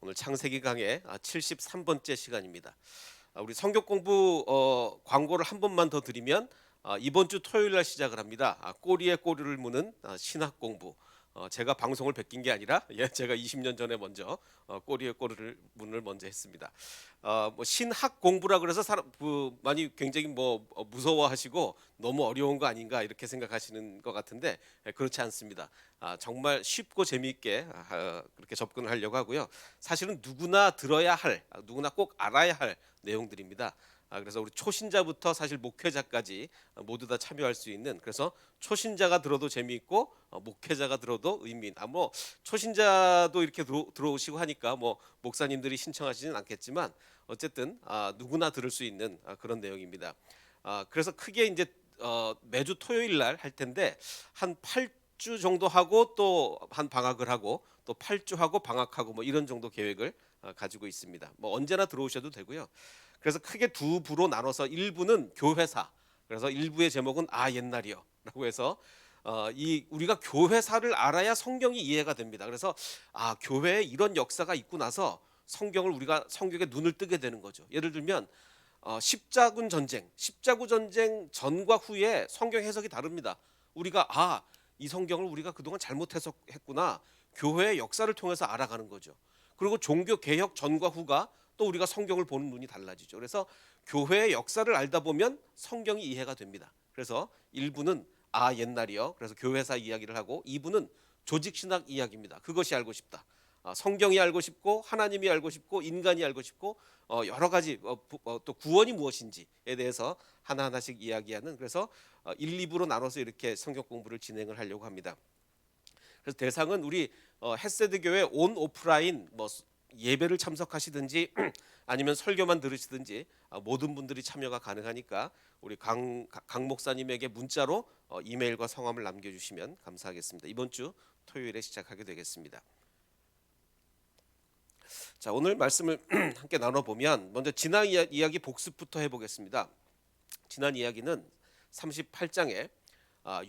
오늘 창세기 강의 73번째 시간입니다. 우리 성경 공부 광고를 한 번만 더 드리면 이번 주 토요일 날 시작을 합니다. 꼬리에 꼬리를 무는 신학 공부. 제가 방송을 베낀 게 아니라 제가 20년 전에 먼저 꼬리에 꼬리를 문을 먼저 했습니다. 뭐 신학 공부라 그래서 많이 굉장히 무서워하시고 너무 어려운 거 아닌가 이렇게 생각하시는 것 같은데 그렇지 않습니다. 정말 쉽고 재미있게 그렇게 접근을 하려고 하고요. 사실은 누구나 들어야 할, 누구나 꼭 알아야 할 내용들입니다. 그래서 우리 초신자부터 사실 목회자까지 모두 다 참여할 수 있는, 그래서 초신자가 들어도 재미있고 목회자가 들어도 의미 있는, 뭐 초신자도 이렇게 들어오시고 하니까 뭐 목사님들이 신청하시진 않겠지만 어쨌든 누구나 들을 수 있는 그런 내용입니다. 그래서 크게 이제 매주 토요일 날 할 텐데 한 8주 정도 하고 또 한 방학을 하고 또 8주 하고 방학하고 뭐 이런 정도 계획을 가지고 있습니다. 뭐 언제나 들어오셔도 되고요. 그래서 크게 두 부로 나눠서 1부는 교회사, 그래서 1부의 제목은 옛날이요 라고 해서 이 우리가 교회사를 알아야 성경이 이해가 됩니다. 그래서 교회에 이런 역사가 있고 나서 우리가 성경에 눈을 뜨게 되는 거죠. 예를 들면 십자군 전쟁 전과 후에 성경 해석이 다릅니다. 우리가 이 성경을 우리가 그동안 잘못 해석했구나, 교회의 역사를 통해서 알아가는 거죠. 그리고 종교 개혁 전과 후가 또 우리가 성경을 보는 눈이 달라지죠. 그래서 교회의 역사를 알다 보면 성경이 이해가 됩니다. 그래서 1부는 옛날이요, 그래서 교회사 이야기를 하고, 2부는 조직신학 이야기입니다. 그것이 알고 싶다. 성경이 알고 싶고 하나님이 알고 싶고 인간이 알고 싶고 여러 가지 또 구원이 무엇인지에 대해서 하나하나씩 이야기하는, 그래서 1, 2부로 나눠서 이렇게 성경 공부를 진행을 하려고 합니다. 그래서 대상은 우리 햇세드 교회 온 오프라인 예배를 참석하시든지 아니면 설교만 들으시든지 모든 분들이 참여가 가능하니까 우리 강 목사님에게 문자로 이메일과 성함을 남겨주시면 감사하겠습니다. 이번 주 토요일에 시작하게 되겠습니다. 자, 오늘 말씀을 함께 나눠보면 먼저 지난 이야기 복습부터 해보겠습니다. 지난 이야기는 38장에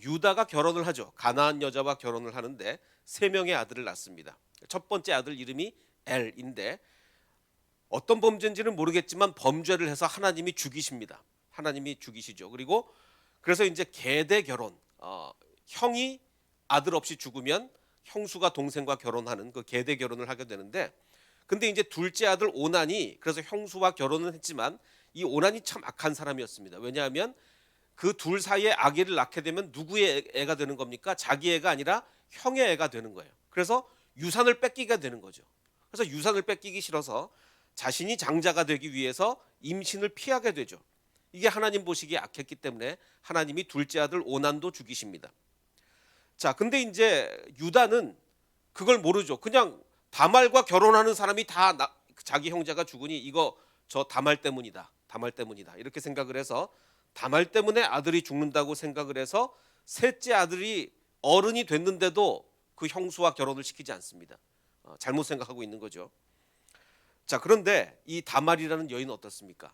유다가 결혼을 하죠. 가나안 여자와 결혼을 하는데 3명의 아들을 낳습니다. 첫 번째 아들 이름이 엘인데 어떤 범죄인지는 모르겠지만 범죄를 해서 하나님이 죽이십니다. 하나님이 죽이시죠. 그리고 그래서 이제 계대 결혼, 형이 아들 없이 죽으면 형수가 동생과 결혼하는 그 계대 결혼을 하게 되는데, 근데 이제 둘째 아들 오난이 그래서 형수와 결혼을 했지만 이 오난이 참 악한 사람이었습니다. 왜냐하면 그 둘 사이에 아기를 낳게 되면 누구의 애가 되는 겁니까? 자기 애가 아니라 형의 애가 되는 거예요. 그래서 유산을 뺏기게 되는 거죠. 그래서 유산을 뺏기기 싫어서 자신이 장자가 되기 위해서 임신을 피하게 되죠. 이게 하나님 보시기에 악했기 때문에 하나님이 둘째 아들 오난도 죽이십니다. 자, 근데 이제 유다는 그걸 모르죠. 그냥 다말과 결혼하는 사람이 다 자기 형제가 죽으니 이거 저 다말 때문이다. 다말 때문이다. 이렇게 생각을 해서 다말 때문에 아들이 죽는다고 생각을 해서 셋째 아들이 어른이 됐는데도 그 형수와 결혼을 시키지 않습니다. 잘못 생각하고 있는 거죠. 자, 그런데 이 다말이라는 여인은 어떻습니까?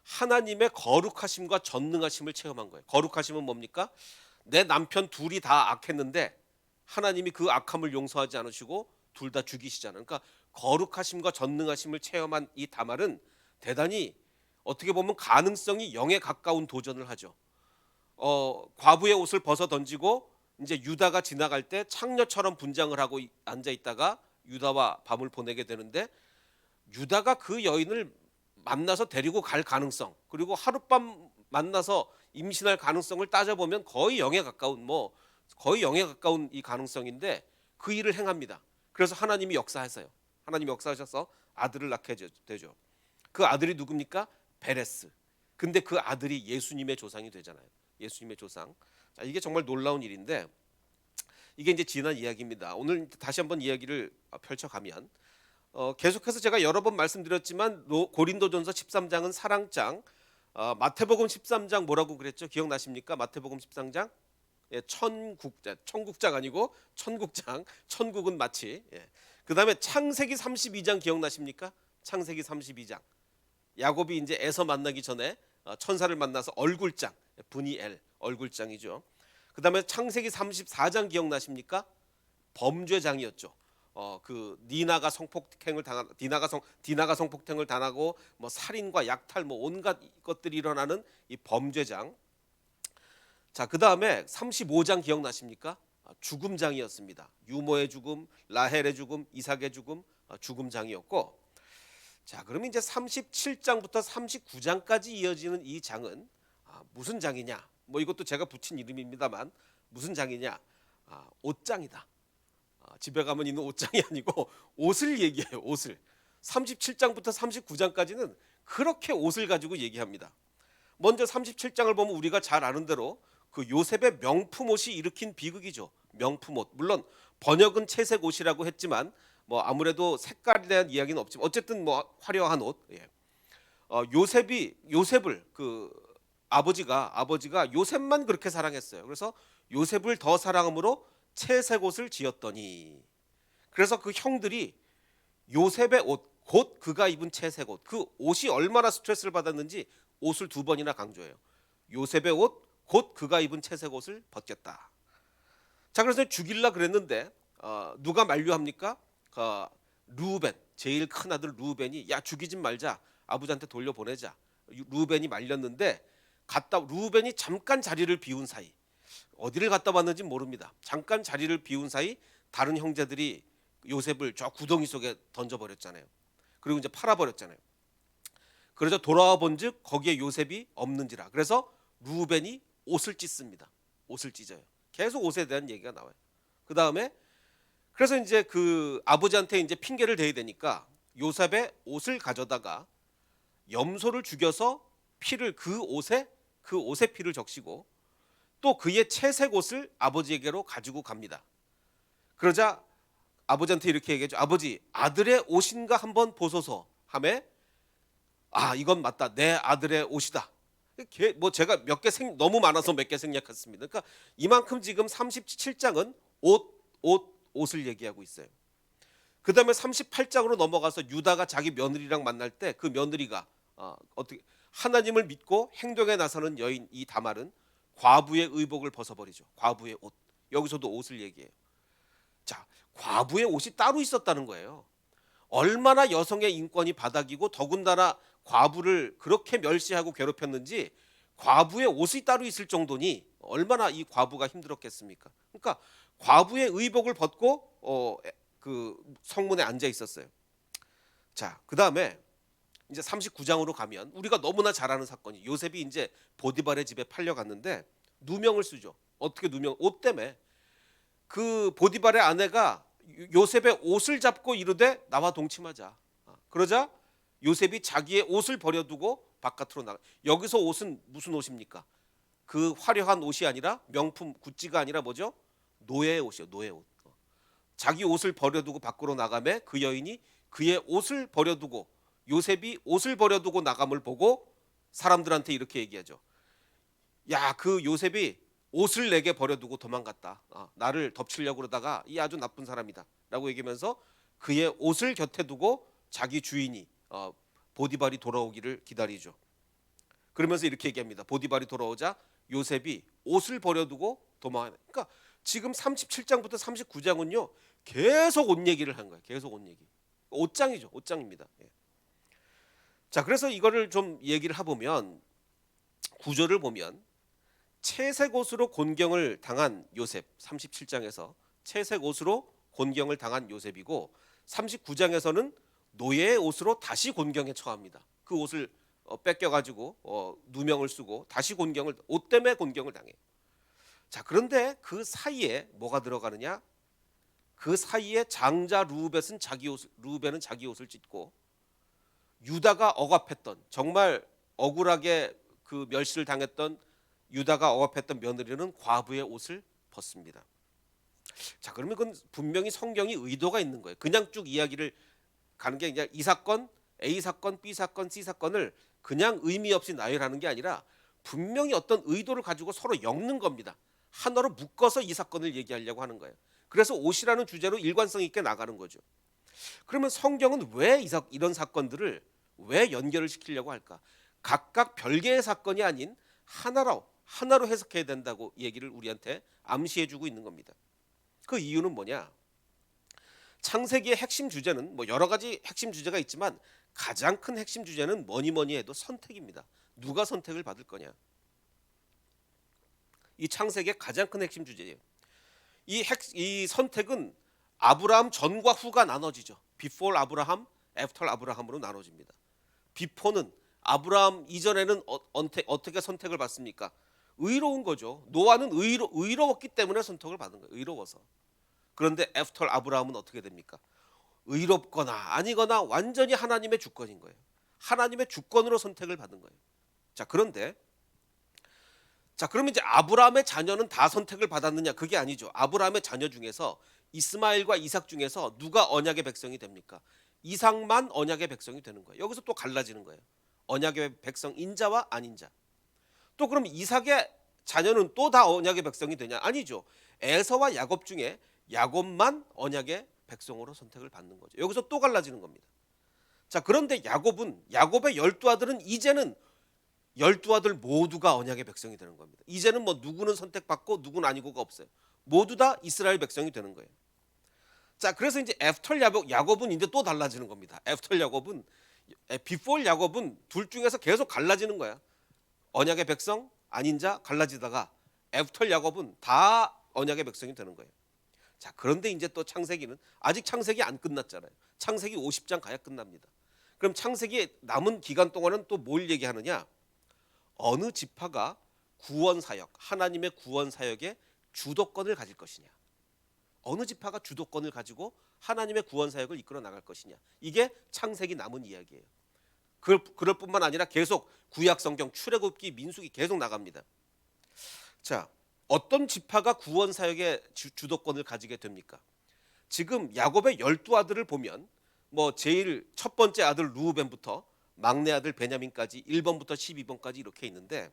하나님의 거룩하심과 전능하심을 체험한 거예요. 거룩하심은 뭡니까? 내 남편 둘이 다 악했는데 하나님이 그 악함을 용서하지 않으시고 둘 다 죽이시잖아요. 그러니까 거룩하심과 전능하심을 체험한 이 다말은 대단히 어떻게 보면 가능성이 0에 가까운 도전을 하죠. 과부의 옷을 벗어 던지고 이제 유다가 지나갈 때 창녀처럼 분장을 하고 앉아 있다가 유다와 밤을 보내게 되는데, 유다가 그 여인을 만나서 데리고 갈 가능성, 그리고 하룻밤 만나서 임신할 가능성을 따져보면 거의 0에 가까운 이 가능성인데 그 일을 행합니다. 그래서 하나님이 역사하세요. 하나님이 역사하셔서 아들을 낳게 되죠. 그 아들이 누굽니까? 베레스. 근데 그 아들이 예수님의 조상이 되잖아요. 예수님의 조상. 자, 이게 정말 놀라운 일인데 이게 이제 지난 이야기입니다. 오늘 다시 한번 이야기를 펼쳐가면 계속해서 제가 여러 번 말씀드렸지만 고린도전서 13장은 사랑장, 마태복음 13장 뭐라고 그랬죠? 기억나십니까? 마태복음 13장 천국장 아니고 천국장, 천국은 마치. 그 다음에 창세기 32장 기억나십니까? 창세기 32장 야곱이 이제 에서 만나기 전에 천사를 만나서 얼굴장, 분이엘 얼굴장이죠. 그 다음에 창세기 34장 기억나십니까? 범죄장이었죠. 그 디나가 성폭행을 당하고 뭐 살인과 약탈 뭐 온갖 것들이 일어나는 이 범죄장. 자, 그다음에 35장 기억나십니까? 죽음장이었습니다. 유모의 죽음, 라헬의 죽음, 이삭의 죽음, 죽음장이었고, 자, 그러면 이제 37장부터 39장까지 이어지는 이 장은 무슨 장이냐? 뭐 이것도 제가 붙인 이름입니다만 무슨 장이냐? 옷장이다. 집에 가면 있는 옷장이 아니고 옷을 얘기해요. 옷을. 37장부터 39장까지는 그렇게 옷을 가지고 얘기합니다. 먼저 37장을 보면 우리가 잘 아는 대로 그 요셉의 명품 옷이 일으킨 비극이죠. 명품 옷. 물론 번역은 채색 옷이라고 했지만 뭐 아무래도 색깔에 대한 이야기는 없지만 어쨌든 뭐 화려한 옷. 예. 요셉을 그 아버지가 요셉만 그렇게 사랑했어요. 그래서 요셉을 더 사랑함으로 채색 옷을 지었더니, 그래서 그 형들이 요셉의 옷, 곧 그가 입은 채색 옷, 그 옷이 얼마나 스트레스를 받았는지 옷을 두 번이나 강조해요. 요셉의 옷, 곧 그가 입은 채색 옷을 벗겼다. 자, 그래서 죽일라 그랬는데 누가 만류합니까? 루벤, 제일 큰 아들 루벤이 야 죽이지 말자, 아버지한테 돌려보내자. 루벤이 말렸는데 루벤이 잠깐 자리를 비운 사이, 어디를 갔다 왔는지 모릅니다. 잠깐 자리를 비운 사이 다른 형제들이 요셉을 저 구덩이 속에 던져버렸잖아요. 그리고 이제 팔아버렸잖아요. 그래서 돌아와 본즉 거기에 요셉이 없는지라. 그래서 루벤이 옷을 찢습니다. 옷을 찢어요. 계속 옷에 대한 얘기가 나와요. 그 다음에 그래서 이제 그 아버지한테 이제 핑계를 대야 되니까 요셉의 옷을 가져다가 염소를 죽여서 피를 그 옷에 피를 적시고 또 그의 채색 옷을 아버지에게로 가지고 갑니다. 그러자 아버지한테 이렇게 얘기하죠. 아버지, 아들의 옷인가 한번 보소서 하매, 이건 맞다. 내 아들의 옷이다. 뭐 제가 너무 많아서 몇 개 생략했습니다. 그러니까 이만큼 지금 37장은 옷을 얘기하고 있어요. 그 다음에 38장으로 넘어가서 유다가 자기 며느리랑 만날 때 그 며느리가 어떻게 하나님을 믿고 행동에 나서는 여인 이 다말은 과부의 의복을 벗어버리죠. 과부의 옷. 여기서도 옷을 얘기해요. 자, 과부의 옷이 따로 있었다는 거예요. 얼마나 여성의 인권이 바닥이고 더군다나 과부를 그렇게 멸시하고 괴롭혔는지 과부의 옷이 따로 있을 정도니 얼마나 이 과부가 힘들었겠습니까? 그러니까 과부의 의복을 벗고 그 성문에 앉아 있었어요. 자, 그다음에 이제 39장으로 가면 우리가 너무나 잘 아는 사건이 요셉이 이제 보디발의 집에 팔려갔는데 누명을 쓰죠. 어떻게 옷 때문에 그 보디발의 아내가 요셉의 옷을 잡고 이르되 나와 동침하자. 그러자 요셉이 자기의 옷을 버려두고 바깥으로 나가. 여기서 옷은 무슨 옷입니까? 그 화려한 옷이 아니라 명품 구찌가 아니라 뭐죠? 노예의 옷이요. 노예 옷. 자기 옷을 버려두고 밖으로 나가매 그 여인이 그의 옷을 버려두고 요셉이 옷을 버려두고 나감을 보고 사람들한테 이렇게 얘기하죠. 야, 그 요셉이 옷을 내게 버려두고 도망갔다. 나를 덮치려고 그러다가 이 아주 나쁜 사람이다 라고 얘기하면서 그의 옷을 곁에 두고 자기 주인이 보디발이 돌아오기를 기다리죠. 그러면서 이렇게 얘기합니다. 보디발이 돌아오자 요셉이 옷을 버려두고 도망하네. 그러니까 지금 37장부터 39장은요 계속 옷 얘기를 한 거예요. 계속 옷 얘기. 옷장이죠. 옷장입니다. 예. 자, 그래서 이거를 좀 얘기를 해보면 구조를 보면 채색 옷으로 곤경을 당한 요셉, 37장에서 채색 옷으로 곤경을 당한 요셉이고 39장에서는 노예의 옷으로 다시 곤경에 처합니다. 그 옷을 뺏겨가지고 누명을 쓰고 다시 옷 때문에 곤경을 당해요. 자, 그런데 그 사이에 뭐가 들어가느냐? 그 사이에 장자 루벤은 자기 옷을 찢고 유다가 억압했던, 정말 억울하게 그 멸시를 당했던 유다가 억압했던 며느리는 과부의 옷을 벗습니다. 자, 그러면 그건 분명히 성경이 의도가 있는 거예요. 그냥 쭉 이야기를 가는 게 그냥 이 사건, A 사건, B 사건, C 사건을 그냥 의미 없이 나열하는 게 아니라 분명히 어떤 의도를 가지고 서로 엮는 겁니다. 하나로 묶어서 이 사건을 얘기하려고 하는 거예요. 그래서 옷이라는 주제로 일관성 있게 나가는 거죠. 그러면 성경은 왜 이런 사건들을 왜 연결을 시키려고 할까? 각각 별개의 사건이 아닌 하나로 해석해야 된다고 얘기를 우리한테 암시해주고 있는 겁니다. 그 이유는 뭐냐? 창세기의 핵심 주제는 뭐 여러 가지 핵심 주제가 있지만 가장 큰 핵심 주제는 뭐니 뭐니 해도 선택입니다. 누가 선택을 받을 거냐. 이 창세기의 가장 큰 핵심 주제예요. 이 선택은 아브라함 전과 후가 나눠지죠. Before 아브라함, After 아브라함으로 나눠집니다. 비포는 아브라함 이전에는 어떻게 선택을 받습니까? 의로운 거죠. 노아는 의로웠기 때문에 선택을 받은 거예요. 의로워서. 그런데 애프터 아브라함은 어떻게 됩니까? 의롭거나 아니거나 완전히 하나님의 주권인 거예요. 하나님의 주권으로 선택을 받은 거예요. 자, 그런데 그러면 이제 아브라함의 자녀는 다 선택을 받았느냐? 그게 아니죠. 아브라함의 자녀 중에서 이스마엘과 이삭 중에서 누가 언약의 백성이 됩니까? 이삭만 언약의 백성이 되는 거예요. 여기서 또 갈라지는 거예요. 언약의 백성인 자와 아닌 자. 또 그럼 이삭의 자녀는 또 다 언약의 백성이 되냐? 아니죠. 에서와 야곱 중에 야곱만 언약의 백성으로 선택을 받는 거죠. 여기서 또 갈라지는 겁니다. 자, 그런데 야곱의 12아들은 이제는 12아들 모두가 언약의 백성이 되는 겁니다. 이제는 뭐 누구는 선택받고 누구는 아니고가 없어요. 모두 다 이스라엘 백성이 되는 거예요. 자, 그래서 이제 애프터 야곱은 이제 또 달라지는 겁니다. 애프터 야곱은 비포 야곱은 둘 중에서 계속 갈라지는 거야. 언약의 백성 아닌 자 갈라지다가 애프터 야곱은 다 언약의 백성이 되는 거예요. 자, 그런데 이제 또 창세기는 아직 창세기 안 끝났잖아요. 창세기 50장 가야 끝납니다. 그럼 창세기 남은 기간 동안은 또 뭘 얘기하느냐? 어느 지파가 구원 사역, 하나님의 구원 사역의 주도권을 가질 것이냐? 어느 지파가 주도권을 가지고 하나님의 구원 사역을 이끌어 나갈 것이냐? 이게 창세기 남은 이야기예요. 그럴 뿐만 아니라 계속 구약 성경 출애굽기 민수기 계속 나갑니다. 자, 어떤 지파가 구원 사역의 주도권을 가지게 됩니까? 지금 야곱의 12아들을 보면 뭐 제일 첫 번째 아들 루우벤부터 막내 아들 베냐민까지 1번부터 12번까지 이렇게 있는데,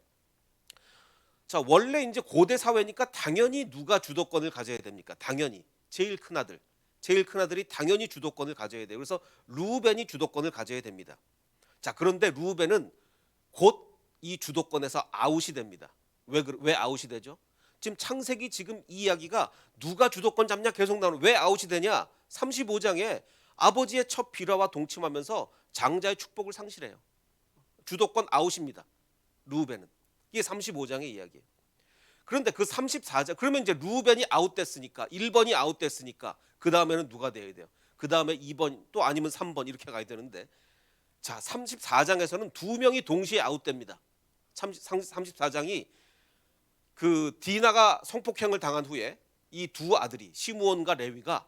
자, 원래 이제 고대 사회니까 당연히 누가 주도권을 가져야 됩니까? 당연히 제일 큰 아들이 당연히 주도권을 가져야 돼요. 그래서 루우벤이 주도권을 가져야 됩니다. 자, 그런데 루우벤은 곧 이 주도권에서 아웃이 됩니다. 왜 아웃이 되죠? 지금 창세기 지금 이 이야기가 누가 주도권 잡냐 계속 나오는. 왜 아웃이 되냐? 35장에 아버지의 첫 비라와 동침하면서 장자의 축복을 상실해요. 주도권 아웃입니다. 루우벤은. 이게 35장의 이야기예요. 그런데 그 34장, 그러면 이제 루우벤이 아웃됐으니까 1번이 아웃됐으니까 그 다음에는 누가 돼야 돼요? 그 다음에 2번 또 아니면 3번 이렇게 가야 되는데, 자, 34장에서는 두 명이 동시에 아웃됩니다. 34장이 그 디나가 성폭행을 당한 후에 이 두 아들이 시므온과 레위가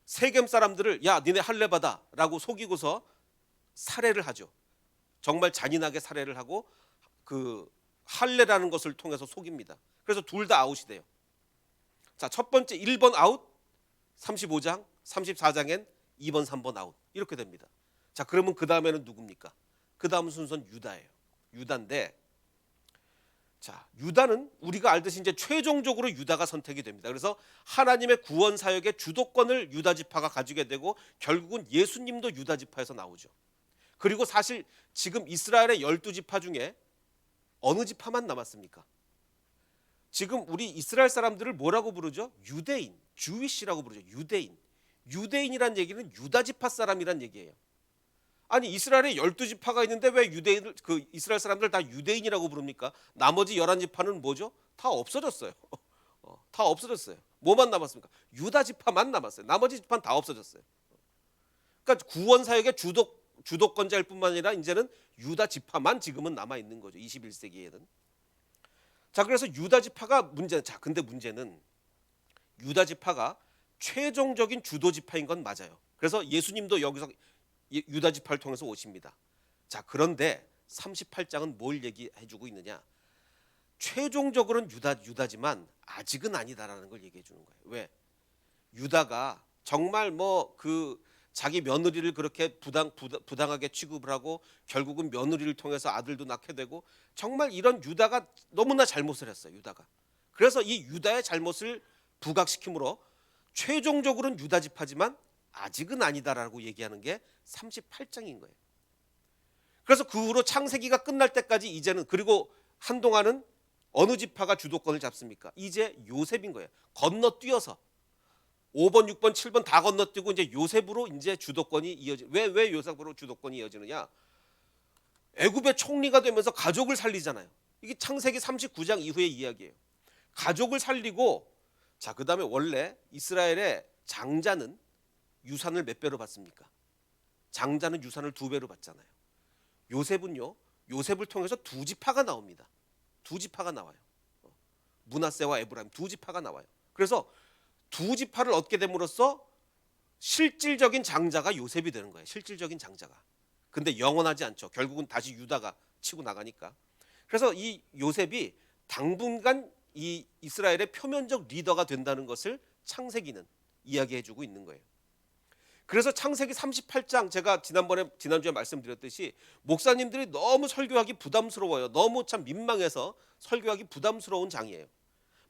세겜 사람들을 야 니네 할례 받아 라고 속이고서 살해를 하죠. 정말 잔인하게 살해를 하고 그 할례라는 것을 통해서 속입니다. 그래서 둘 다 아웃이 돼요. 자, 첫 번째 1번 아웃 35장, 34장엔 2번 3번 아웃 이렇게 됩니다. 자, 그러면 그 다음에는 누굽니까? 그 다음 순서는 유다예요. 유다인데, 자, 유다는 우리가 알듯이 이제 최종적으로 유다가 선택이 됩니다. 그래서 하나님의 구원 사역의 주도권을 유다 지파가 가지게 되고 결국은 예수님도 유다 지파에서 나오죠. 그리고 사실 지금 이스라엘의 12지파 중에 어느 지파만 남았습니까? 지금 우리 이스라엘 사람들을 뭐라고 부르죠? 유대인, 주위시라고 부르죠. 유대인이란 얘기는 유다 지파 사람이란 얘기예요. 아니, 이스라엘에 12지파가 있는데 왜 이스라엘 사람들 다 유대인이라고 부릅니까? 나머지 11지파는 뭐죠? 다 없어졌어요. 다 없어졌어요. 뭐만 남았습니까? 유다 지파만 남았어요. 나머지 지파는 다 없어졌어요. 그러니까 구원 사역의 주도권자일 뿐만 아니라 이제는 유다 지파만 지금은 남아 있는 거죠. 21세기에는. 자, 그래서 유다 지파가 근데 문제는 유다 지파가 최종적인 주도 지파인 건 맞아요. 그래서 예수님도 여기서 유다 지파를 통해서 오십니다. 자, 그런데 38장은 뭘 얘기해주고 있느냐? 최종적으로는 유다지만 아직은 아니다라는 걸 얘기해 주는 거예요. 왜? 유다가 정말 자기 며느리를 그렇게 부당하게 취급을 하고 결국은 며느리를 통해서 아들도 낳게 되고 정말 이런 유다가 너무나 잘못을 했어요. 유다가. 그래서 이 유다의 잘못을 부각시킴으로 최종적으로는 유다 지파지만 아직은 아니다라고 얘기하는 게 38장인 거예요. 그래서 그 후로 창세기가 끝날 때까지 이제는, 그리고 한동안은 어느 지파가 주도권을 잡습니까? 이제 요셉인 거예요. 건너뛰어서 5번, 6번, 7번 다 건너뛰고 이제 요셉으로 이제 주도권이 이어지. 왜 요셉으로 주도권이 이어지느냐? 애굽의 총리가 되면서 가족을 살리잖아요. 이게 창세기 39장 이후의 이야기예요. 가족을 살리고, 자, 그다음에 원래 이스라엘의 장자는 유산을 몇 배로 받습니까? 장자는 유산을 2배로 받잖아요. 요셉은요, 요셉을 통해서 두 지파가 나옵니다. 두 지파가 나와요. 므낫세와 에브라임 두 지파가 나와요. 그래서 두 지파를 얻게 됨으로써 실질적인 장자가 요셉이 되는 거예요. 실질적인 장자가. 근데 영원하지 않죠. 결국은 다시 유다가 치고 나가니까. 그래서 이 요셉이 당분간 이 이스라엘의 표면적 리더가 된다는 것을 창세기는 이야기해주고 있는 거예요. 그래서 창세기 38장, 제가 지난주에 말씀드렸듯이 목사님들이 너무 설교하기 부담스러워요. 너무 참 민망해서 설교하기 부담스러운 장이에요.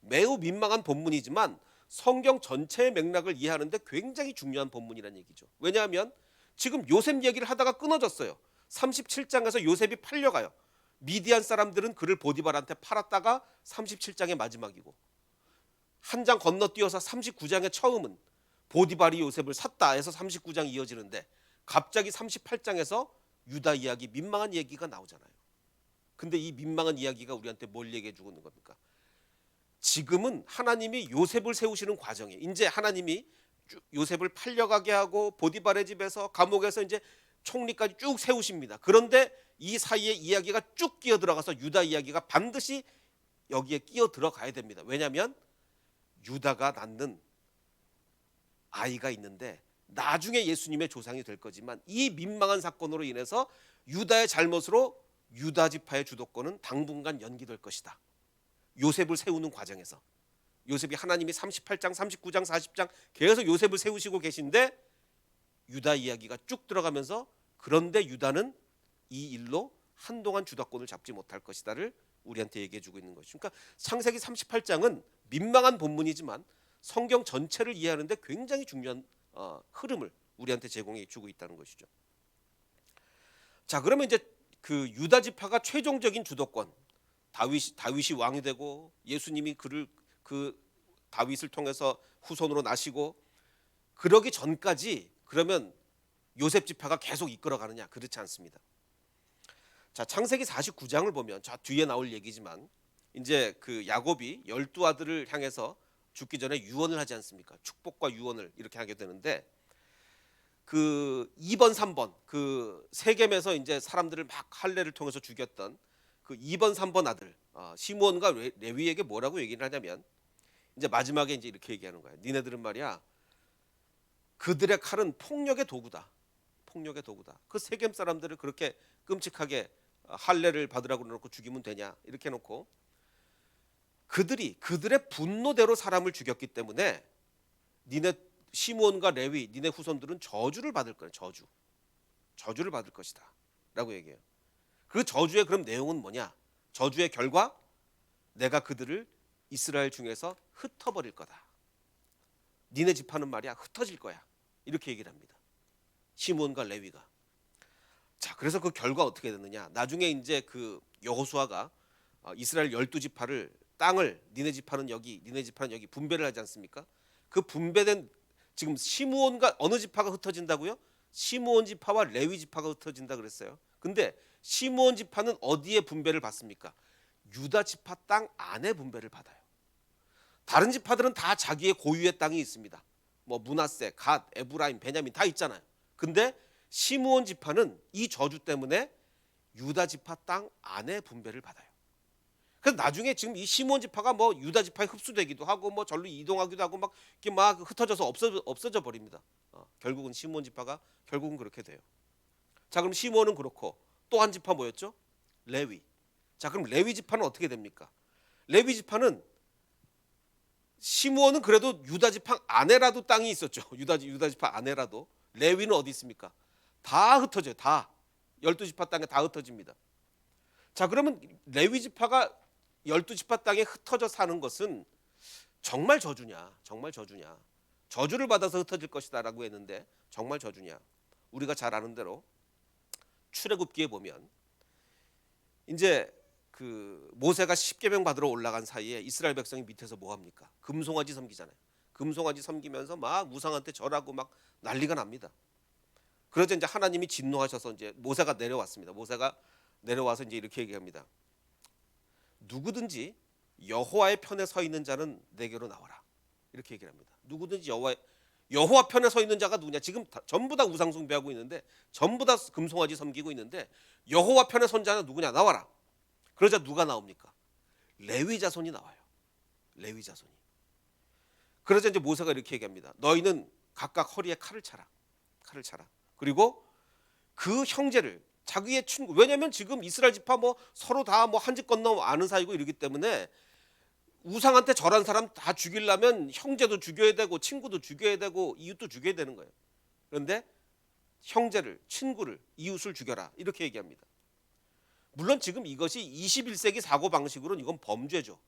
매우 민망한 본문이지만 성경 전체의 맥락을 이해하는데 굉장히 중요한 본문이라는 얘기죠. 왜냐하면 지금 요셉 얘기를 하다가 끊어졌어요. 37장에서 요셉이 팔려가요. 미디안 사람들은 그를 보디발한테 팔았다가 37장의 마지막이고, 한 장 건너뛰어서 39장의 처음은 보디발이 요셉을 샀다 해서 39장 이어지는데, 갑자기 38장에서 유다 이야기, 민망한 얘기가 나오잖아요. 근데 이 민망한 이야기가 우리한테 뭘 얘기해 주고 있는 겁니까? 지금은 하나님이 요셉을 세우시는 과정에, 이제 하나님이 요셉을 팔려가게 하고 보디발의 집에서 감옥에서 이제 총리까지 쭉 세우십니다. 그런데 이 사이에 이야기가 쭉 끼어 들어가서 유다 이야기가 반드시 여기에 끼어 들어가야 됩니다. 왜냐하면 유다가 낳는 아이가 있는데 나중에 예수님의 조상이 될 거지만, 이 민망한 사건으로 인해서 유다의 잘못으로 유다 지파의 주도권은 당분간 연기될 것이다. 요셉을 세우는 과정에서 요셉이, 하나님이 38장, 39장, 40장 계속 요셉을 세우시고 계신데 유다 이야기가 쭉 들어가면서, 그런데 유다는 이 일로 한동안 주도권을 잡지 못할 것이다를 우리한테 얘기해 주고 있는 것이죠. 그러니까 창세기 38장은 민망한 본문이지만 성경 전체를 이해하는데 굉장히 중요한 흐름을 우리한테 제공해 주고 있다는 것이죠. 자, 그러면 이제 그 유다 지파가 최종적인 주도권, 다윗이 왕이 되고 예수님이 그 다윗을 통해서 후손으로 나시고, 그러기 전까지 그러면 요셉 지파가 계속 이끌어가느냐? 그렇지 않습니다. 자, 창세기 49장을 보면, 자, 뒤에 나올 얘기지만 이제 그 야곱이 12아들을 향해서 죽기 전에 유언을 하지 않습니까? 축복과 유언을 이렇게 하게 되는데, 그 2번, 3번 그 세겜에서 이제 사람들을 막 할례를 통해서 죽였던 그 2번, 3번 아들 시므온과 레위에게 뭐라고 얘기를 하냐면, 이제 마지막에 이제 이렇게 얘기하는 거예요. 니네들은 말이야, 그들의 칼은 폭력의 도구다. 폭력의 도구다. 그 세겜 사람들을 그렇게 끔찍하게 할례를 받으라고 놓고 죽이면 되냐? 이렇게 해놓고, 그들의 분노대로 사람을 죽였기 때문에 니네 시므온과 레위, 니네 후손들은 저주를 받을 거야. 저주를 받을 것이다 라고 얘기해요. 그 저주의 그럼 내용은 뭐냐? 저주의 결과, 내가 그들을 이스라엘 중에서 흩어버릴 거다. 니네 지파는 말이야 흩어질 거야. 이렇게 얘기를 합니다. 시므온과 레위가. 자, 그래서 그 결과 어떻게 됐느냐? 나중에 이제 그 여호수아가 이스라엘 12지파를, 땅을 니네 지파는 여기, 니네 지파는 여기 분배를 하지 않습니까? 그 분배된, 지금 시므온과 어느 지파가 흩어진다고요? 시므온 지파와 레위 지파가 흩어진다 그랬어요. 근데 시므온 지파는 어디에 분배를 받습니까? 유다 지파 땅 안에 분배를 받아요. 다른 지파들은 다 자기의 고유의 땅이 있습니다. 뭐 므낫세, 갓, 에브라임, 베냐민 다 있잖아요. 근데 시므온 지파는 이 저주 때문에 유다 지파 땅 안에 분배를 받아요. 그래서 나중에 지금 이 시므온 지파가 뭐 유다 지파에 흡수되기도 하고 뭐 절로 이동하기도 하고 막 이렇게 막 흩어져서 없어져 버립니다. 결국은 시므온 지파가 결국은 그렇게 돼요. 자, 그럼 시므온은 그렇고 또 한 지파 뭐였죠? 레위. 자, 그럼 레위 지파는 어떻게 됩니까? 레위 지파는, 시므온은 그래도 유다 지파 안에라도 땅이 있었죠. 유다 지파 안에라도. 레위는 어디 있습니까? 다 흩어져요. 다 12지파 땅에 다 흩어집니다. 자, 그러면 레위 지파가 12지파 땅에 흩어져 사는 것은 정말 저주냐? 정말 저주냐? 저주를 받아서 흩어질 것이다 라고 했는데 정말 저주냐? 우리가 잘 아는 대로 출애굽기에 보면 이제 그 모세가 십계명 받으러 올라간 사이에 이스라엘 백성이 밑에서 뭐 합니까? 금송아지 섬기잖아요. 금송아지 섬기면서 막 우상한테 절하고 막 난리가 납니다. 그러자 이제 하나님이 진노하셔서 이제 모세가 내려왔습니다. 모세가 내려와서 이제 이렇게 얘기합니다. 누구든지 여호와의 편에 서 있는 자는 내게로 나와라. 이렇게 얘기를 합니다. 누구든지 여호와 편에 서 있는 자가 누구냐? 지금 전부 다 우상 숭배하고 있는데, 전부 다 금송아지 섬기고 있는데, 여호와 편에 선 자는 누구냐? 나와라. 그러자 누가 나옵니까? 레위 자손이 나와요. 레위 자손이. 그러자 이제 모세가 이렇게 얘기합니다. 너희는 각각 허리에 칼을 차라. 칼을 차라. 그리고 그 형제를, 자기의 친구, 왜냐면 지금 이스라엘 지파 뭐 서로 다 뭐 한 집 건너 아는 사이고 이러기 때문에 우상한테 절한 사람 다 죽이려면 형제도 죽여야 되고 친구도 죽여야 되고 이웃도 죽여야 되는 거예요. 그런데 형제를, 친구를, 이웃을 죽여라, 이렇게 얘기합니다. 물론 지금 이것이 21세기 사고 방식으로는 이건 범죄죠.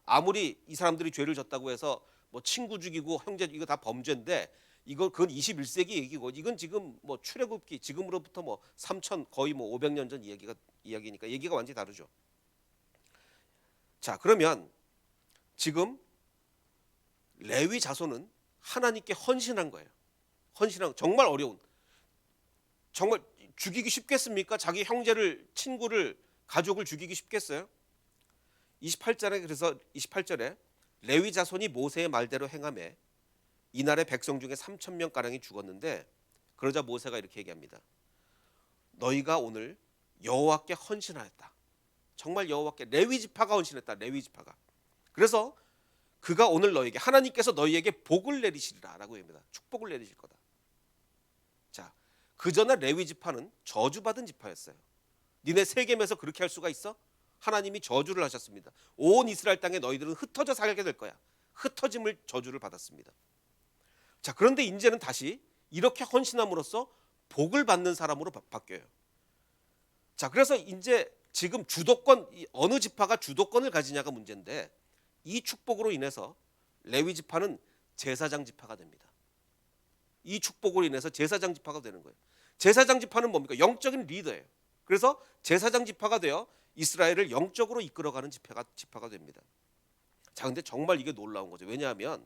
아무리 이 사람들이 죄를 졌다고 해서 뭐 친구 죽이고 형제, 이거 다 범죄인데, 그건 21세기 얘기고, 이건 지금 뭐 출애굽기, 지금으로부터 뭐 3천, 거의 뭐 500년 전 이야기니까 얘기가 완전히 다르죠. 자, 그러면 지금 레위 자손은 하나님께 헌신한 거예요. 헌신한, 정말 어려운, 정말 죽이기 쉽겠습니까? 자기 형제를, 친구를, 가족을 죽이기 쉽겠어요? 28절에, 그래서 28절에 레위 자손이 모세의 말대로 행하매 이날의 백성 중에 3천 명 가량이 죽었는데, 그러자 모세가 이렇게 얘기합니다. 너희가 오늘 여호와께 헌신하였다. 정말 여호와께, 레위 지파가 헌신했다. 레위 지파가. 그래서 그가 오늘 너에게, 하나님께서 너희에게 복을 내리시리라라고 합니다. 축복을 내리실 거다. 자, 그 전에 레위 지파는 저주받은 지파였어요. 니네 세겜에서 그렇게 할 수가 있어? 하나님이 저주를 하셨습니다. 온 이스라엘 땅에 너희들은 흩어져 살게 될 거야. 흩어짐을, 저주를 받았습니다. 자, 그런데 이제는 다시 이렇게 헌신함으로써 복을 받는 사람으로 바뀌어요. 자, 그래서 이제 지금 주도권, 어느 지파가 주도권을 가지냐가 문제인데, 이 축복으로 인해서 레위 지파는 제사장 지파가 됩니다. 이 축복으로 인해서 제사장 지파가 되는 거예요. 제사장 지파는 뭡니까? 영적인 리더예요. 그래서 제사장 지파가 되어 이스라엘을 영적으로 이끌어가는 지파가 됩니다. 자, 근데 정말 이게 놀라운 거죠. 왜냐하면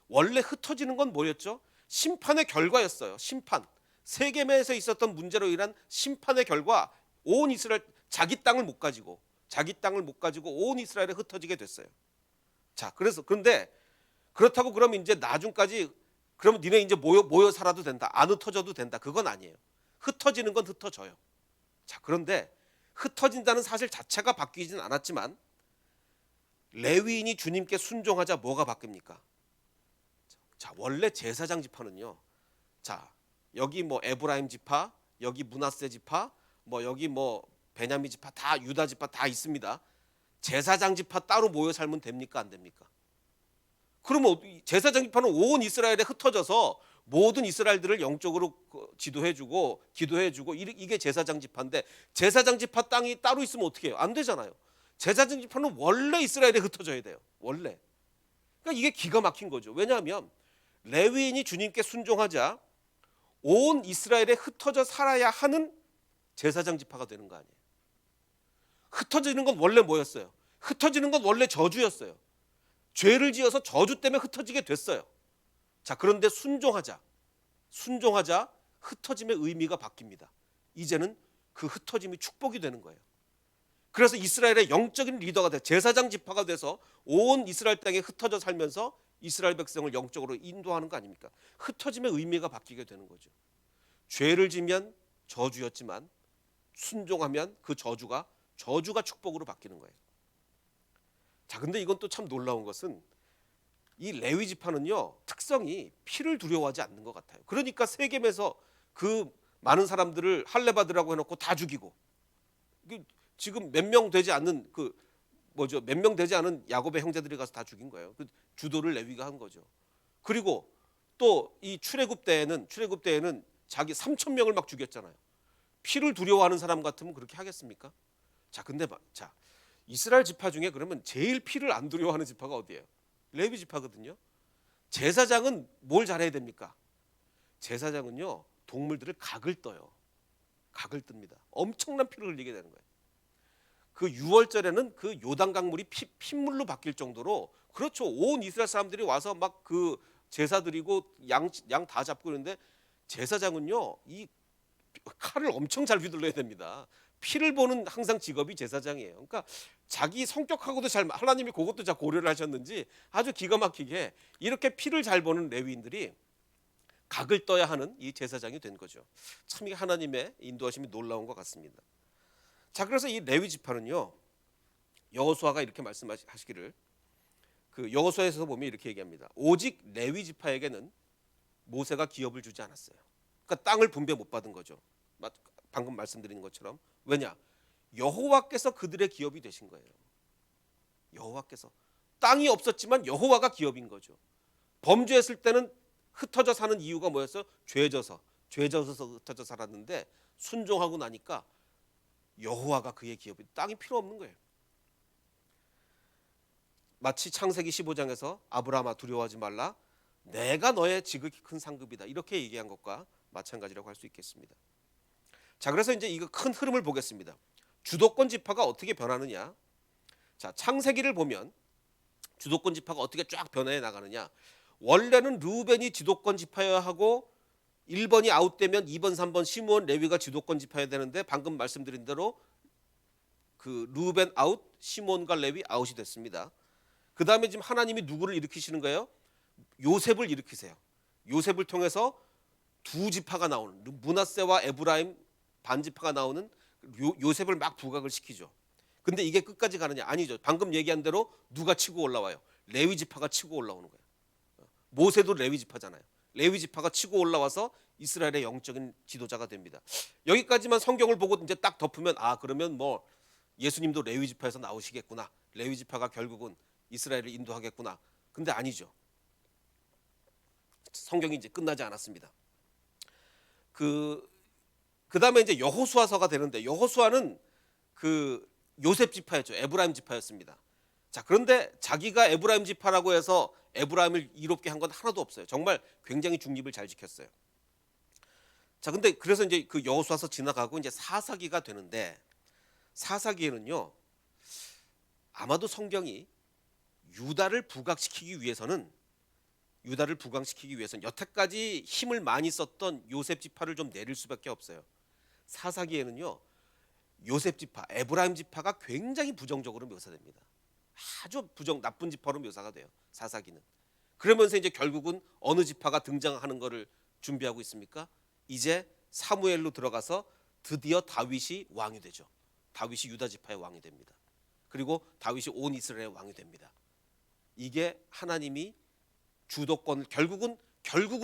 원래 흩어지는 건 뭐였죠? 심판의 결과였어요. 심판. 세겜에서 있었던 문제로 인한 심판의 결과, 온 이스라엘, 자기 땅을 못 가지고 온 이스라엘에 흩어지게 됐어요. 자, 그런데 그렇다고 그러면 이제 나중까지, 그러면 니네 이제 모여 살아도 된다, 안 흩어져도 된다, 그건 아니에요. 흩어지는 건 흩어져요. 자, 그런데 흩어진다는 사실 자체가 바뀌진 않았지만, 레위인이 주님께 순종하자 뭐가 바뀝니까? 자, 원래 제사장 지파는요, 자, 여기 뭐 에브라임 지파, 여기 므낫세 지파, 뭐 여기 뭐 베냐민 지파, 다 유다 지파 다 있습니다. 제사장 지파 따로 모여 살면 됩니까, 안 됩니까? 그러면 제사장 지파는 온 이스라엘에 흩어져서 모든 이스라엘들을 영적으로 지도해주고 기도해주고, 이게 제사장 지파인데, 제사장 지파 땅이 따로 있으면 어떻게 해요? 안 되잖아요. 제사장 지파는 원래 이스라엘에 흩어져야 돼요. 원래. 그러니까 이게 기가 막힌 거죠. 왜냐하면 레위인이 주님께 순종하자 온 이스라엘에 흩어져 살아야 하는 제사장 지파가 되는 거 아니에요. 흩어지는 건 원래 뭐였어요? 흩어지는 건 원래 저주였어요. 죄를 지어서 저주 때문에 흩어지게 됐어요. 자, 그런데 순종하자 흩어짐의 의미가 바뀝니다. 이제는 그 흩어짐이 축복이 되는 거예요. 그래서 이스라엘의 영적인 리더가 돼, 제사장 지파가 돼서 온 이스라엘 땅에 흩어져 살면서 이스라엘 백성을 영적으로 인도하는 거 아닙니까? 흩어짐의 의미가 바뀌게 되는 거죠. 죄를 지면 저주였지만 순종하면 그 저주가 축복으로 바뀌는 거예요. 자, 근데 이건 또 참 놀라운 것은, 이 레위 지파는요, 특성이 피를 두려워하지 않는 것 같아요. 그러니까 세겜에서 그 많은 사람들을 할례 받으라고 해놓고 다 죽이고, 지금 몇 명 되지 않는 몇 명 되지 않은 야곱의 형제들이 가서 다 죽인 거예요. 그 주도를 레위가 한 거죠. 그리고 또 이 출애굽 때에는 자기 3천 명을 막 죽였잖아요. 피를 두려워하는 사람 같으면 그렇게 하겠습니까? 자, 근데 이스라엘 지파 중에 그러면 제일 피를 안 두려워하는 지파가 어디예요? 레위 지파거든요. 제사장은 뭘 잘해야 됩니까? 제사장은요, 동물들을 각을 떠요. 각을 뜹니다. 엄청난 피를 흘리게 되는 거예요. 그 6월절에는 그 요단 강물이 핏물로 바뀔 정도로 그렇죠. 온 이스라엘 사람들이 와서 막 그 제사 드리고 양 다 잡고 그러는데 제사장은요 이 칼을 엄청 잘 휘둘러야 됩니다. 피를 보는 항상 직업이 제사장이에요. 그러니까 자기 성격하고도 잘 하나님이 그것도 잘 고려를 하셨는지 아주 기가 막히게 이렇게 피를 잘 보는 레위인들이 각을 떠야 하는 이 제사장이 된 거죠. 참 이게 하나님의 인도하심이 놀라운 것 같습니다. 자, 그래서 이 레위 지파는요 여호수아가 이렇게 말씀하시기를 그 여호수아에서 보면 이렇게 얘기합니다. 오직 레위 지파에게는 모세가 기업을 주지 않았어요. 그러니까 땅을 분배 못 받은 거죠. 방금 말씀드린 것처럼. 왜냐? 여호와께서 그들의 기업이 되신 거예요. 여호와께서. 땅이 없었지만 여호와가 기업인 거죠. 범죄했을 때는 흩어져 사는 이유가 뭐였어요? 죄져서 흩어져 살았는데 순종하고 나니까 여호와가 그의 기업이, 땅이 필요 없는 거예요. 마치 창세기 15장에서 아브라함아 두려워하지 말라, 내가 너의 지극히 큰 상급이다, 이렇게 얘기한 것과 마찬가지라고 할 수 있겠습니다. 자, 그래서 이제 이거 큰 흐름을 보겠습니다. 주도권 지파가 어떻게 변하느냐. 자, 창세기를 보면 주도권 지파가 어떻게 쫙 변해 나가느냐. 원래는 르우벤이 주도권 지파여야 하고 1번이 아웃되면 2번, 3번 시므온, 레위가 주도권 지파여야 되는데 방금 말씀드린 대로 그 르우벤 아웃, 시므온과 레위 아웃이 됐습니다. 그 다음에 지금 하나님이 누구를 일으키시는 거예요? 요셉을 일으키세요. 요셉을 통해서 두 지파가 나오는, 므낫세와 에브라임 반지파가 나오는 요셉을 막 부각을 시키죠. 근데 이게 끝까지 가느냐? 아니죠. 방금 얘기한 대로 누가 치고 올라와요? 레위 지파가 치고 올라오는 거예요. 모세도 레위 지파잖아요. 레위 지파가 치고 올라와서 이스라엘의 영적인 지도자가 됩니다. 여기까지만 성경을 보고 이제 딱 덮으면 그러면 뭐 예수님도 레위 지파에서 나오시겠구나. 레위 지파가 결국은 이스라엘을 인도하겠구나. 근데 아니죠. 성경이 이제 끝나지 않았습니다. 그 다음에 이제 여호수아서가 되는데, 여호수아는 그 요셉 지파였죠. 에브라임 지파였습니다. 자, 그런데 자기가 에브라임 지파라고 해서 에브라임을 이롭게 한 건 하나도 없어요. 정말 굉장히 중립을 잘 지켰어요. 자, 근데 그래서 이제 그 여호수아서 지나가고 이제 사사기가 되는데, 사사기에는요 아마도 성경이 유다를 부각시키기 위해서는 여태까지 힘을 많이 썼던 요셉 지파를 좀 내릴 수밖에 없어요. 사사기에는요 요셉 지파, 에브라임 지파가 굉장히 부정적으로 묘사됩니다. 아주 나쁜 지파로 묘사가 돼요, 사사기는. 그러면서 이제 결국은 어느 지파가 등장하는 것을 준비하고 있습니까? 이제 사무엘로 들어가서 드디어 다윗이 왕이 되죠. 다윗이 유다 지파의 왕이 됩니다. 그리고 다윗이 온 이스라엘의 왕이 됩니다. 이게 하나님이 주도권을 결국은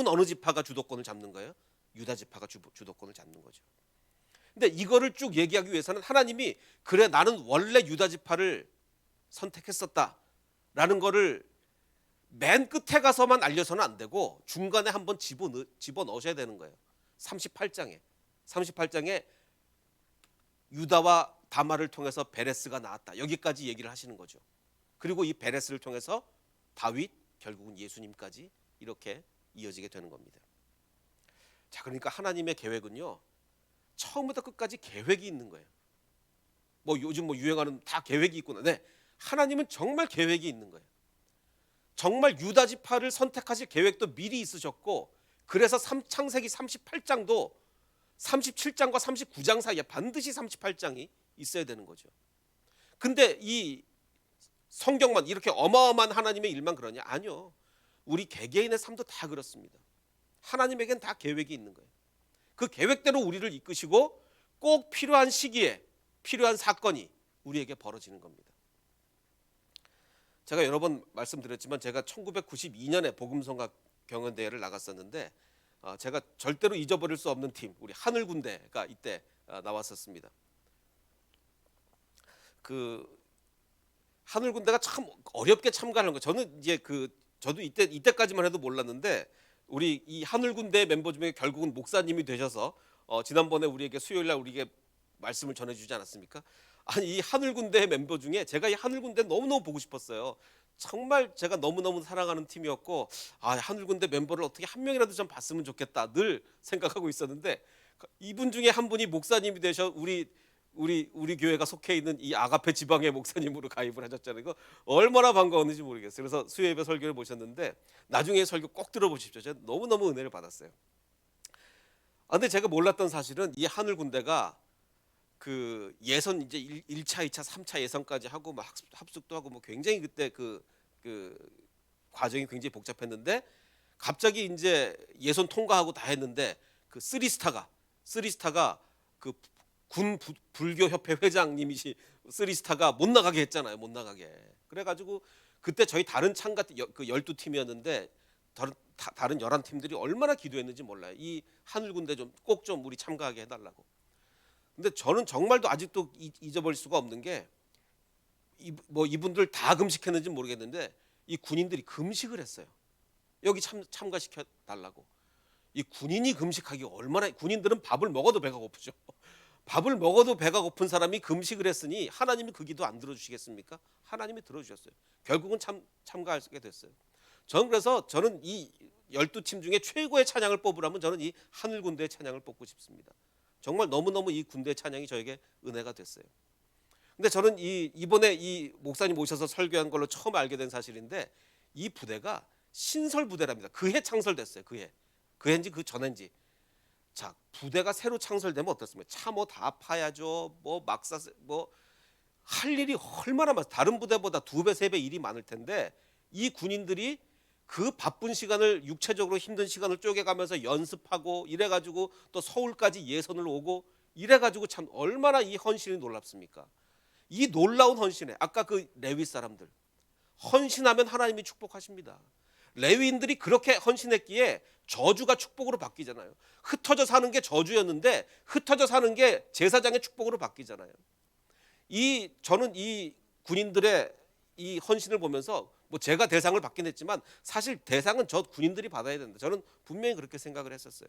어느 지파가 주도권을 잡는 거예요? 유다 지파가 주도권을 잡는 거죠. 근데 이거를 쭉 얘기하기 위해서는 하나님이 그래 나는 원래 유다 지파를 선택했었다라는 거를 맨 끝에 가서만 알려서는 안 되고 중간에 한번 집어넣으셔야 되는 거예요. 38장에 유다와 다말을 통해서 베레스가 나왔다, 여기까지 얘기를 하시는 거죠. 그리고 이 베레스를 통해서 다윗, 결국은 예수님까지 이렇게 이어지게 되는 겁니다. 자, 그러니까 하나님의 계획은요 처음부터 끝까지 계획이 있는 거예요. 뭐 요즘 유행하는 다 계획이 있구나. 네, 하나님은 정말 계획이 있는 거예요. 정말 유다 지파를 선택하실 계획도 미리 있으셨고, 그래서 창세기 38장도 37장과 39장 사이에 반드시 38장이 있어야 되는 거죠. 근데 이 성경만 이렇게 어마어마한 하나님의 일만 그러냐? 아니요. 우리 개개인의 삶도 다 그렇습니다. 하나님에겐 다 계획이 있는 거예요. 그 계획대로 우리를 이끄시고 꼭 필요한 시기에 필요한 사건이 우리에게 벌어지는 겁니다. 제가 여러 번 말씀드렸지만 제가 1992년에 복음성가 경연대회를 나갔었는데 제가 절대로 잊어버릴 수 없는 팀, 우리 하늘군대가 이때 나왔었습니다. 그 하늘군대가 참 어렵게 참가하는 거. 저는 이제 저도 이때까지만 해도 몰랐는데 우리 이 하늘군대 멤버 중에 결국은 목사님이 되셔서 지난번에 우리에게 수요일날 우리에게 말씀을 전해주지 않았습니까? 아니, 이 하늘군대 멤버 중에 제가 이 하늘군대 너무너무 보고 싶었어요. 정말 제가 너무너무 사랑하는 팀이었고 하늘군대 멤버를 어떻게 한 명이라도 좀 봤으면 좋겠다 늘 생각하고 있었는데, 이분 중에 한 분이 목사님이 되셔 우리 우리 교회가 속해 있는 이 아가페 지방의 목사님으로 가입을 하셨잖아요. 이거 얼마나 반가웠는지 모르겠어요. 그래서 수요예배 설교를 보셨는데 나중에 설교 꼭 들어보십시오. 제가 너무너무 은혜를 받았어요. 근데 제가 몰랐던 사실은 이 하늘 군대가 그 예선 이제 1차, 2차, 3차 예선까지 하고 막 합숙도 하고 뭐 굉장히 그때 그 과정이 굉장히 복잡했는데 갑자기 이제 예선 통과하고 다 했는데 그 쓰리스타가 그 군 불교 협회 회장님이시 쓰리스타가 못 나가게 했잖아요. 못 나가게. 그래가지고 그때 저희 다른 참가 그 12팀이었는데 다른 11팀들이 얼마나 기도했는지 몰라요. 이 하늘 군대 좀 꼭 좀 우리 참가하게 해달라고. 근데 저는 정말도 아직도 잊어버릴 수가 없는 게 뭐 이분들 다 금식했는지 모르겠는데 이 군인들이 금식을 했어요. 여기 참가시켜 달라고. 이 군인이 금식하기 얼마나, 군인들은 밥을 먹어도 배가 고프죠. 밥을 먹어도 배가 고픈 사람이 금식을 했으니 하나님이 그 기도 안 들어주시겠습니까? 하나님이 들어주셨어요. 결국은 참가하게 됐어요. 저는 이 12팀 중에 최고의 찬양을 뽑으라면 저는 이 하늘 군대의 찬양을 뽑고 싶습니다. 정말 너무너무 이 군대의 찬양이 저에게 은혜가 됐어요. 근데 저는 이번에 이 목사님 오셔서 설교한 걸로 처음 알게 된 사실인데 이 부대가 신설 부대랍니다. 그해 창설됐어요. 그해인지 그 전인지. 자, 부대가 새로 창설되면 어떻습니까? 차 뭐 다 파야죠. 뭐 막사 뭐 할 일이 얼마나 많아. 다른 부대보다 2배, 3배 일이 많을 텐데 이 군인들이 그 바쁜 시간을, 육체적으로 힘든 시간을 쪼개가면서 연습하고 이래가지고 또 서울까지 예선을 오고 이래가지고 참 얼마나 이 헌신이 놀랍습니까? 이 놀라운 헌신에 아까 그 레위 사람들 헌신하면 하나님이 축복하십니다. 레위인들이 그렇게 헌신했기에 저주가 축복으로 바뀌잖아요. 흩어져 사는 게 저주였는데 흩어져 사는 게 제사장의 축복으로 바뀌잖아요. 저는 이 군인들의 이 헌신을 보면서 뭐 제가 대상을 받긴 했지만 사실 대상은 저 군인들이 받아야 된다. 저는 분명히 그렇게 생각을 했었어요.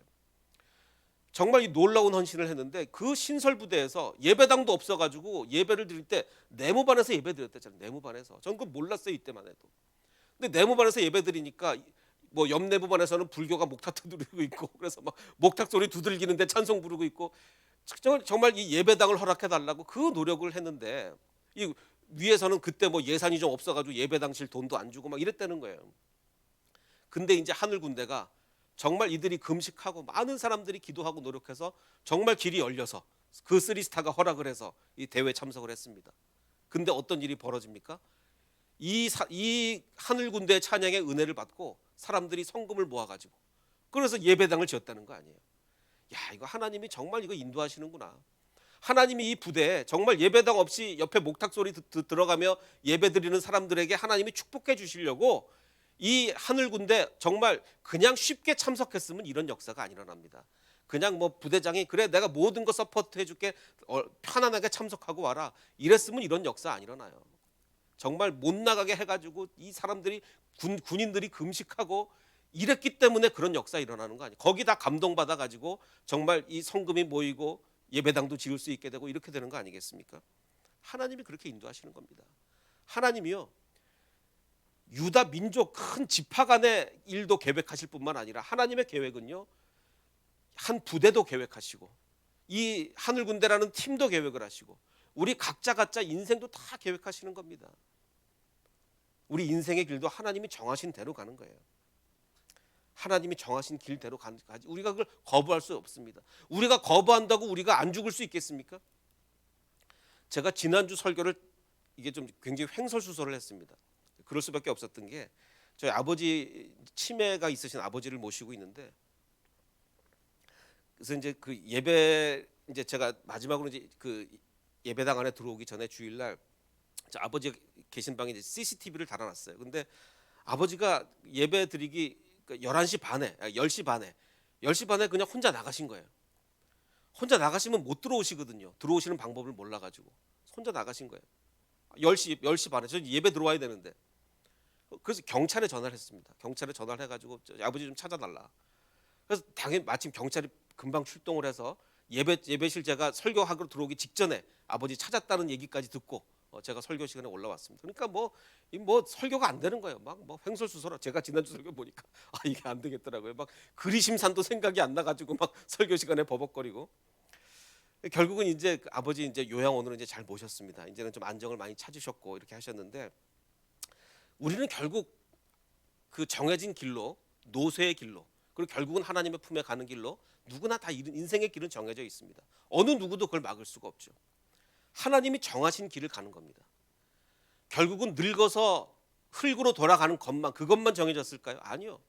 정말 이 놀라운 헌신을 했는데 그 신설 부대에서 예배당도 없어가지고 예배를 드릴 때 네모반에서 예배 드렸대잖아요. 네모반에서. 전 그거 몰랐어요, 이때만 해도. 근데 네모반에서 예배 드리니까 뭐 옆 네모반에서는 불교가 목탁 두드리고 있고 그래서 막 목탁 소리 두들기는데 찬송 부르고 있고 정말 이 예배당을 허락해 달라고 그 노력을 했는데 이 위에서는 그때 뭐 예산이 좀 없어가지고 예배당실 돈도 안 주고 막 이랬다는 거예요. 근데 이제 하늘 군대가 정말 이들이 금식하고 많은 사람들이 기도하고 노력해서 정말 길이 열려서 그 쓰리스타가 허락을 해서 이 대회에 참석을 했습니다. 근데 어떤 일이 벌어집니까? 이 하늘 군대의 찬양의 은혜를 받고 사람들이 성금을 모아가지고 그래서 예배당을 지었다는 거 아니에요. 야, 이거 하나님이 정말 이거 인도하시는구나. 하나님이 이 부대에 정말 예배당 없이 옆에 목탁 소리 들어가며 예배드리는 사람들에게 하나님이 축복해 주시려고 이 하늘 군대 정말 그냥 쉽게 참석했으면 이런 역사가 안 일어납니다. 그냥 뭐 부대장이 그래 내가 모든 거 서포트 해줄게 편안하게 참석하고 와라 이랬으면 이런 역사 안 일어나요. 정말 못 나가게 해가지고 이 사람들이 군인들이 금식하고 이랬기 때문에 그런 역사 일어나는 거 아니에요. 거기 다 감동받아 가지고 정말 이 성금이 모이고 예배당도 지을 수 있게 되고 이렇게 되는 거 아니겠습니까? 하나님이 그렇게 인도하시는 겁니다. 하나님이요 유다 민족 큰 지파 간의 일도 계획하실 뿐만 아니라 하나님의 계획은요 한 부대도 계획하시고 이 하늘 군대라는 팀도 계획을 하시고 우리 각자 인생도 다 계획하시는 겁니다. 우리 인생의 길도 하나님이 정하신 대로 가는 거예요. 하나님이 정하신 길대로 가지 우리가 그걸 거부할 수 없습니다. 우리가 거부한다고 우리가 안 죽을 수 있겠습니까? 제가 지난주 설교를 이게 좀 굉장히 횡설수설을 했습니다. 그럴 수밖에 없었던 게 저희 아버지 치매가 있으신 아버지를 모시고 있는데 그래서 이제 그 예배 이제 제가 마지막으로 이제 그 예배당 안에 들어오기 전에 주일날 아버지 계신 방에 이제 CCTV를 달아놨어요. 근데 아버지가 예배 드리기 11시 반에 10시 반에 그냥 혼자 나가신 거예요. 혼자 나가시면 못 들어오시거든요. 들어오시는 방법을 몰라가지고 혼자 나가신 거예요. 10시 반에 저 예배 들어와야 되는데 그래서 경찰에 전화를 했습니다. 경찰에 전화를 해가지고 아버지 좀 찾아달라. 그래서 당연히 마침 경찰이 금방 출동을 해서 예배실 제가 설교하러 들어오기 직전에 아버지 찾았다는 얘기까지 듣고 제가 설교 시간에 올라왔습니다. 그러니까 뭐 설교가 안 되는 거예요. 막 뭐 횡설수설. 제가 지난주 설교 보니까 이게 안 되겠더라고요. 막 그리심산도 생각이 안 나가지고 막 설교 시간에 버벅거리고. 결국은 이제 그 아버지 이제 요양원으로 이제 잘 모셨습니다. 이제는 좀 안정을 많이 찾으셨고 이렇게 하셨는데 우리는 결국 그 정해진 길로 노쇠의 길로 그리고 결국은 하나님의 품에 가는 길로 누구나 다 인생의 길은 정해져 있습니다. 어느 누구도 그걸 막을 수가 없죠. 하나님이 정하신 길을 가는 겁니다. 결국은 늙어서 흙으로 돌아가는 것만 그것만 정해졌을까요? 아니요.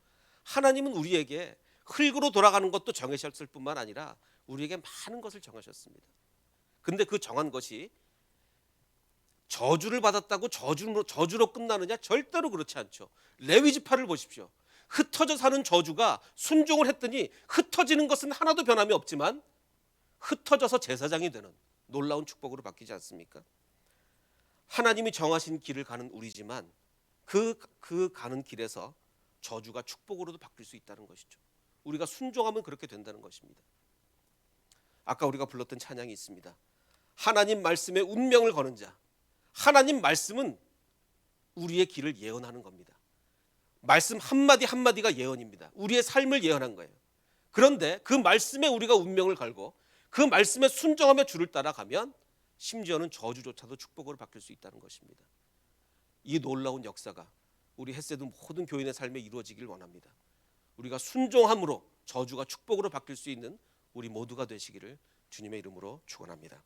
하나님은 우리에게 흙으로 돌아가는 것도 정하셨을 뿐만 아니라 우리에게 많은 것을 정하셨습니다. 근데 그 정한 것이 저주를 받았다고 저주로 끝나느냐? 절대로 그렇지 않죠. 레위지파를 보십시오. 흩어져 사는 저주가 순종을 했더니 흩어지는 것은 하나도 변함이 없지만 흩어져서 제사장이 되는 놀라운 축복으로 바뀌지 않습니까? 하나님이 정하신 길을 가는 우리지만 그 가는 길에서 저주가 축복으로도 바뀔 수 있다는 것이죠. 우리가 순종하면 그렇게 된다는 것입니다. 아까 우리가 불렀던 찬양이 있습니다. 하나님 말씀에 운명을 거는 자. 하나님 말씀은 우리의 길을 예언하는 겁니다. 말씀 한마디 한마디가 예언입니다. 우리의 삶을 예언한 거예요. 그런데 그 말씀에 우리가 운명을 걸고 그 말씀에 순종하며 주를 따라가면 심지어는 저주조차도 축복으로 바뀔 수 있다는 것입니다. 이 놀라운 역사가 우리 헷세드 모든 교인의 삶에 이루어지길 원합니다. 우리가 순종함으로 저주가 축복으로 바뀔 수 있는 우리 모두가 되시기를 주님의 이름으로 축원합니다.